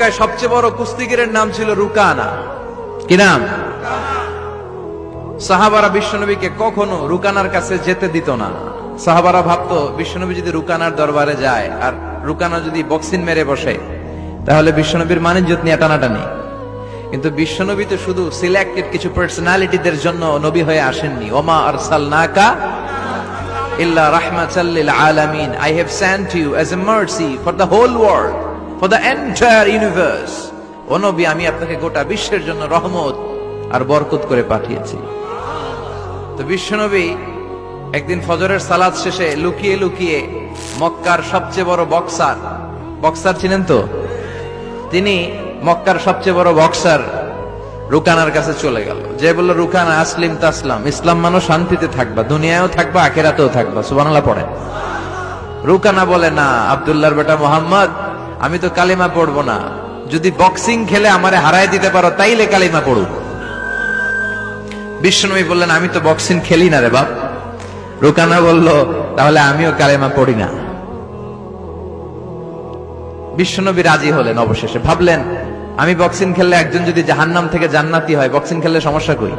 মক্কায় সবচেয়ে বড় কুস্তিগিরের নাম ছিল রুকানা। কি নাম? সাহাবারা বিশ্বনবীকে কখনো রুকানার কাছে যেতে দিত না। সাহাবারা ভাবতো বিশ্বনবী যদি রুকানার দরবারে যায় আর রুকানা যদি বক্সিং মেরে বসে তাহলে বিশ্বনবীর মানিজ্যত নিয়ে টানাটানি। কিন্তু বিশ্বনবী তো শুধু সিলেক্টেড কিছু পার্সোনালিটিদের জন্য নবী হয়ে আসেননি। ওমা আরসালনাকা ইল্লা রাহমাতাল লিল আলামিন, I have sent you as a mercy for the whole world, for the entire universe. ও নবী, আমি আপনাকে গোটা বিশ্বের জন্য রহমত আর বরকত করে পাঠিয়েছি। তো বিশ্বনবী একদিন ফজরের সালাত শেষে লুকিয়ে লুকিয়ে মক্কার সবচেয়ে বড় বক্সার ছিলেন তো তিনি, মক্কার সবচেয়ে বড় বক্সার রুকানার কাছে চলে গেল। যে বলল, রুকানা আসলিম তাসলাম, ইসলাম মানো শান্তিতে থাকবা, দুনিয়ায়ও থাকবা আখিরাতেও থাকবা। সুবহানাল্লাহ পড়েন। রুকানা বলে, না আব্দুল্লাহর বেটা মোহাম্মদ, আমি তো কালিমা পড়বো না, যদি বক্সিং খেলে আমারে হারায় দিতে পারো তাইলে কালিমা পড়ুক। বিশ্বনবী বললেন, আমি তো বক্সিং খেলি না রে বাপ। রুকানা বলল, তাহলে আমিও কালেমা পড়ি না। বিশ্বনবী রাজি হলেন। অবশেষে ভাবলেন, আমি বক্সিং খেললে একজন যদি জাহান্নাম থেকে জান্নাতি হয়, বক্সিং খেললে সমস্যা কই?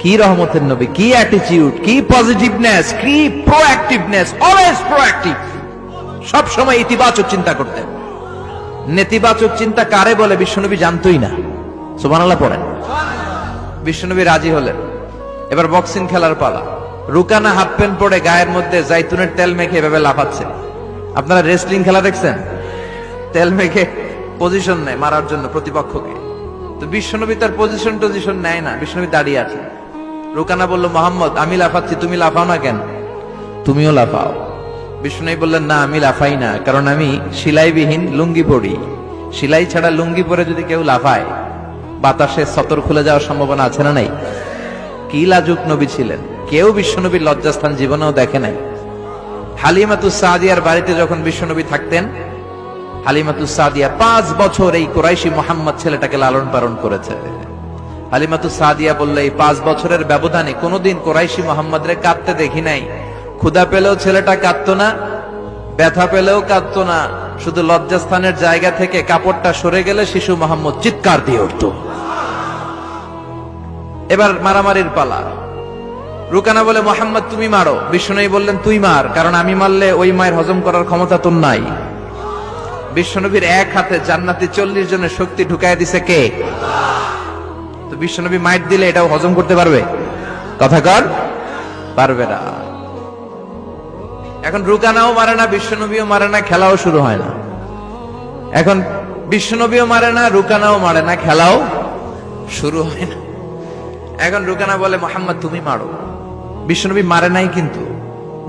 কি রহমতের নবী, কি অ্যাটিটিউড, কি পজিটিভনেস, কি প্রোঅ্যাক্টিভনেস, অলওয়েজ প্রোঅ্যাক্টিভ। সব সময় ইতিবাচক চিন্তা করতেন। নেতিবাচক চিন্তা কারে বলে বিশ্বনবী জানতই না। সুবহানাল্লাহ পড়েন। বিশ্বনবী রাজি হলেন। এবার বক্সিং খেলার পালা। রুকানা হাফ প্যান্ট পরে গায়ের মধ্যে জাইতুনের তেল মেখে এভাবে লাফাচ্ছে। আপনারা রেসলিং খেলা দেখছেন? তেল মেখে পজিশন নেয় মারার জন্য প্রতিপক্ষকে। তো বিশ্বনবী তার পজিশন নেয় না, বিশ্বনবী দাঁড়িয়ে আছে। রুকানা বলল, মোহাম্মদ, আমি লাফাচ্ছি, তুমি লাফাও না কেন? তুমিও লাফাও। বিশ্বনবী বললেন, না আমি লাফাই না, কারণ আমি সেলাইবিহীন লুঙ্গি পরি। সেলাই ছাড়া লুঙ্গি পরে যদি কেউ লাফায় বাতাসে সতর খুলে যাওয়ার সম্ভাবনা আছে না নাই? কি লাজুক নবী ছিলেন, কেউ বিশ্বনবীর লজ্জাস্থান জীবনেও দেখে নাই। হালিমাতুস সাদিয়ার বাড়িতে যখন বিশ্বনবী থাকতেন, হালিমাতুস সাদিয়া 5 বছর এই কুরাইশি মুহাম্মদ ছেলেটাকে লালন পালন করেছে। হালিমাতুস সাদিয়া বললে, এই 5 বছরের ব্যবধানে কোনোদিন কুরাইশি মুহাম্মদরে কাঁদতে দেখি নাই। ক্ষুধা পেলেও ছেলেটা কাঁদতো না, ব্যথা পেলেও কাঁদতো না, শুধু লজ্জাস্থানের জায়গা থেকে কাপড়টা সরে গেলে শিশু মুহাম্মদ চিৎকার দিয়ে উঠত। এবার মারামারির পালা। রুকানা বলে, মুহাম্মদ তুমি মারো। বিশ্বনবী বললেন, তুই মার, কারণ আমি মারলে ওই মায়ের হজম করার ক্ষমতা তোর নাই। বিশ্বনবীর এক হাতে জান্নাতি 40 জনের শক্তি ঢুকায় দিছে কে? তো বিশ্বনবী মাইট দিলে এটাও হজম করতে পারবে? কথা কর, পারবে না। এখন রুকানাও মারে না, বিশ্বনবীও মারে না, খেলাও শুরু হয় না। এখন বিশ্বনবীও মারে না, রুকানাও মারে না, খেলাও শুরু হয় না। এখন রুকানা বলে, মুহাম্মদ তুমি মারো। বিশ্বনবী মারে নাই, কিন্তু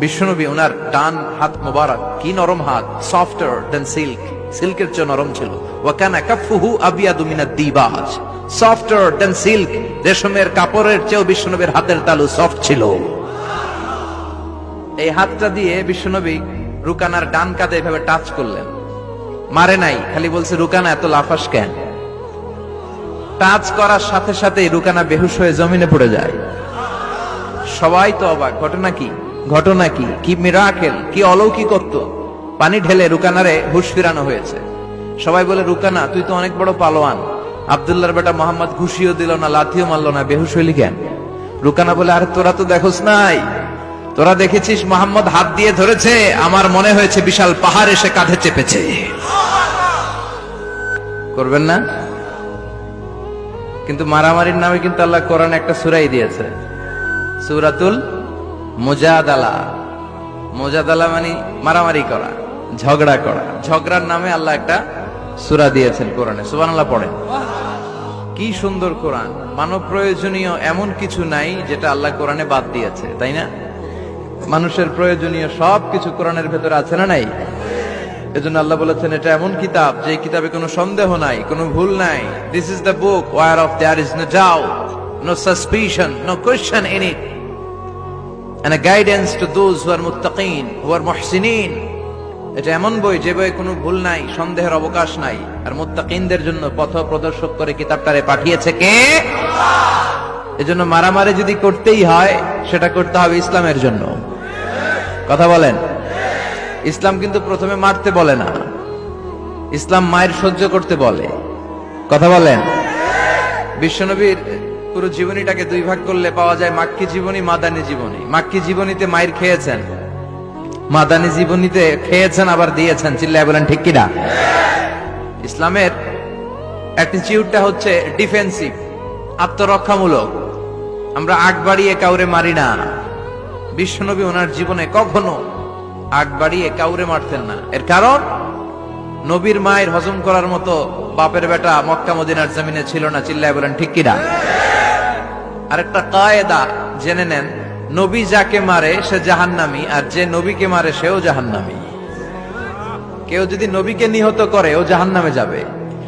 বিশ্বনবী ওনার ডান হাত মোবারক, কি নরম হাত, সফটার দেন সিল্ক, সিল্কের চেয়ে নরম ছিল। ওয়া কানা কাফুহু আবিয়াদু মিনাদ দিবাজ, সফটার দেন সিল্ক, রেশমের কাপড়ের চেয়েও বিশ্বনবীর হাতের তালু সফট ছিল। এই হাতটা দিয়ে বিশ্বনবী রুকানার ডান কাঁধে এভাবে টাচ করলেন। মারে নাই, খালি বলছে, রুকানা এত লাফাস কেন? টাচ করার সাথে সাথে রুকানা বেহুশ হয়ে জমিনে পড়ে যায়। সবাই তো অবাক, ঘটনা কি? কি মিরাকেল, কি অলৌকিকত্ব! পানি ঢেলে রুকানারে হুঁশ ফিরানো হয়েছে। সবাই বলে, রুকানা তুই তো অনেক বড় পালোয়ান, আব্দুল্লাহর বেটা মোহাম্মদ ঘুষিও দিল না, লাথিও মারলো না, বেহুশ হইলি কেন? রুকানা বলে, আরে তোরা তো দেখোস নাই, তোরা দেখেছিস মোহাম্মদ হাত দিয়ে ধরেছে, আমার মনে হয়েছে বিশাল পাহাড় এসে কাঁধে চেপেছে। করবেন না? কিন্তু মারামারির নামে কিন্তু আল্লাহ কোরআনে একটা সূরাই দিয়েছে, সূরাতুল মুজাদালা। মুজাদালা মানে মারামারি করা, ঝগড়া করা। ঝগড়ার নামে আল্লাহ একটা সূরা দিয়েছেন কোরআনে। সুবহানাল্লাহ পড়েন। কি সুন্দর কোরআন! মানব প্রয়োজনীয় এমন কিছু নাই যেটা আল্লাহ কোরআনে বাদ দিয়েছে, তাই না? মানুষের প্রয়োজনীয় সবকিছু কোরআনের ভেতরে আছে না নাই? এজন্য আল্লাহ বলেছেন, এটা এমন কিতাব যে কিতাবে কোনো সন্দেহ নাই, কোনো ভুল নাই। This is the book whereof there is no doubt, no suspicion, no question in it, and a guidance to those who are muttaqin, who are muhsinin. এটা এমন বই যে বই কোনো ভুল নাই, সন্দেহের অবকাশ নাই, আর মুত্তাকিনদের জন্য পথ প্রদর্শক করে কিতাবটারে পাঠিয়েছে কে? আল্লাহ। এজন্য মারামারি যদি করতেই হয় সেটা করতে হবে ইসলামের জন্য। কথা বলেন। ইসলাম কিন্তু প্রথমে মারতে বলে না, ইসলাম মায়ের সহ্য করতে বলে। কথা বলেন। বিশ্বনবীর পুরো জীবনীটাকে দুই ভাগ করলে পাওয়া যায় মাক্কি জীবনী, মাদানী জীবনী। মাক্কি জীবনীতে মায়ের খেয়েছেন, মাদানী জীবনীতে খেয়েছেন আবার দিয়েছেন। চিল্লায় বলেন ঠিক কিনা? ইসলামের অ্যাটিটিউডটা হচ্ছে ডিফেন্সিভ, আত্মরক্ষামূলক। আমরা আগ বাড়িয়ে কাউরে মারি না। বিশ্বনবী ওনার জীবনে কখনো আগ বাড়িয়ে কাউরে মারতেন না। এর কারণ নবীর মায়ের হজম করার মতো বাপের বেটা মক্কা মদিনার জমিনে ছিল না। চিল্লায় বলেন ঠিক কিনা? আরেকটা কায়দা জেনে নেন, নবী যাকে মারে সে জাহান্নামী, আর যে নবীকে মারে সেও জাহান্নামী। কেউ যদি নবীকে নিহত করে ও জাহান্নামে যাবে,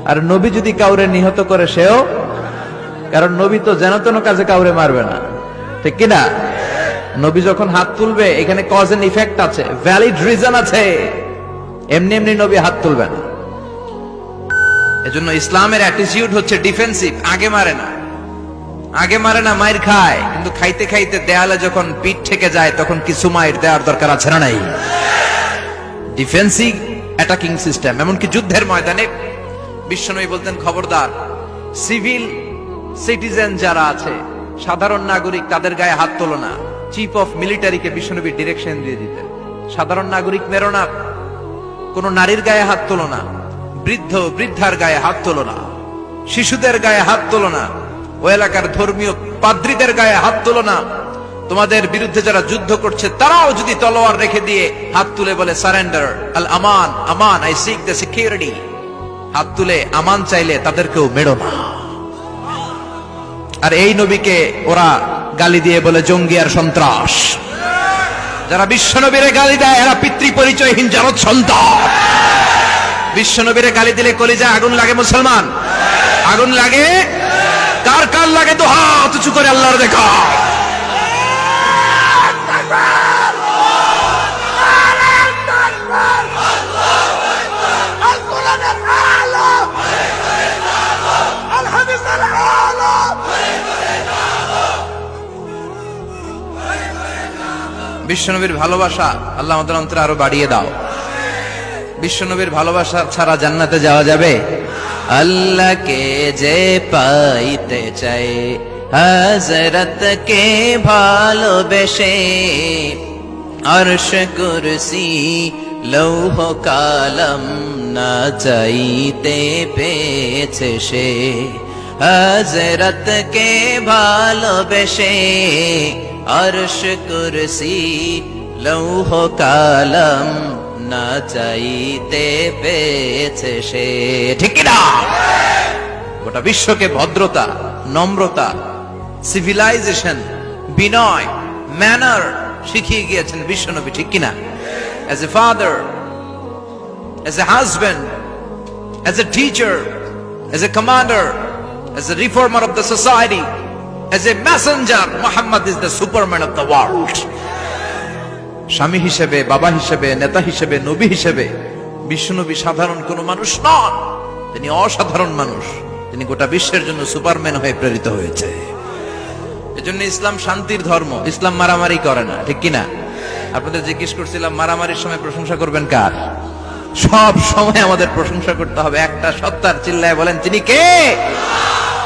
আর নবী যদি কাউরে নিহত করে সেও, কারণ নবী তো যেন তেন কাজে কাউরে মারবে না। ঠিক কিনা? নবী যখন হাত তুলবে এখানে কজ এন্ড ইফেক্ট আছে, ভ্যালিড রিজন আছে। এমনি এমনি নবী হাত তুলবে না। এজন্য ইসলামের অ্যাটিটিউড হচ্ছে ডিফেন্সিভ, আগে মারে না। আগে মারে না, মায়ের খায়, কিন্তু খাইতে খাইতে দেয়ালে যখন পিঠ থেকে যায় তখন কিছু মায়ের দেওয়ার দরকার আছে না নাই? Defensive attacking system. এমনকি যুদ্ধের ময়দানে বিশ্বনবী বলতেন, খবরদার, সিভিল সিটিজেন যারা আছে, সাধারণ নাগরিক, তাদের গায়ে হাত তোলো না। চিফ অফ মিলিটারিকে বিশ্বনবী ডিরেকশন দিয়ে দিতেন, সাধারণ নাগরিক মেরো না, কোন নারীর গায়ে হাত তোলো না, বৃদ্ধ বৃদ্ধার গায়ে হাত তোলো না, শিশুদের গায়ে হাত তোলো না, ও এলাকার ধর্মীয় পাদ্রীদের গায়ে হাত তোলো না। তোমাদের বিরুদ্ধে যারা যুদ্ধ করছে তারাও যদি তলোয়ার রেখে দিয়ে হাত তুলে বলে surrender, Al Aman, Aman, I sick the security, হাত তুলে আমান চাইলে তাদেরকেও মেরো না। আর এই নবীকে ওরা গালি দিয়ে বলে জঙ্গি আর সন্ত্রাস। যারা বিশ্বনবীরে গালি দেয় এরা পিতৃ পরিচয়হীন জারদ সন্তান। বিশ্বনবীরে গালি দিলে কলিজায় আগুন লাগে মুসলমান, আগুন লাগে। কার কার লাগে তো হাত উঁচু করে আল্লাহর দেখা। বিশ্বনবীর ভালোবাসা আল্লাহ আমাদের অন্তরে আরো বাড়িয়ে দাও। বিশ্বনবীর ভালোবাসা ছাড়া জান্নাতে যাওয়া যাবে? আল্লাহকে যে পাইতে চাই, হযরতকে ভালোবেসে, আরশ কুরসি লৌহ কালাম না চাইতে পেয়েছে সে। হযরতকে ভালোবেসে, আরশ কুরসি লৌহ কালাম না চাইতে পেয়েছে সে। ঠিক না? গোটা বিশ্বকে ভদ্রতা, নম্রতা, সিভিলাইজেশন, বিনয়, ম্যানার শিখিয়ে গিয়েছেন বিশ্বনবী। ঠিক কিনা? As a father, as a husband, as a teacher, as a commander, as a reformer of the society, as a messenger, Muhammad is the superman of the world. স্বামী হিসেবে, বাবা হিসেবে, নেতা হিসেবে, নবী হিসেবে বিশ্বনবী সাধারণ কোন মানুষ নন, তিনি অসাধারণ মানুষ। তিনি গোটা বিশ্বের জন্য সুপারম্যান হয়ে প্রেরিত হয়েছে। এজন্য ইসলাম শান্তির ধর্ম, ইসলাম মারামারি করে না। ঠিক কিনা? আপনাদের জিজ্ঞেস করছিলাম মারামারির সময় প্রশংসা করবেন কার? সব সময় আমাদের প্রশংসা করতে হবে একটা সত্তার। চিল্লায় বলেন তিনি কে?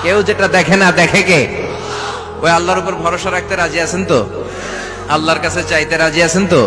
কেউ যেটা দেখে না, দেখে কে? ওই আল্লাহর উপর ভরসা রাখতে রাজি আছেন তো? আল্লাহর কাছে চাইতে রাজি আছেন তো?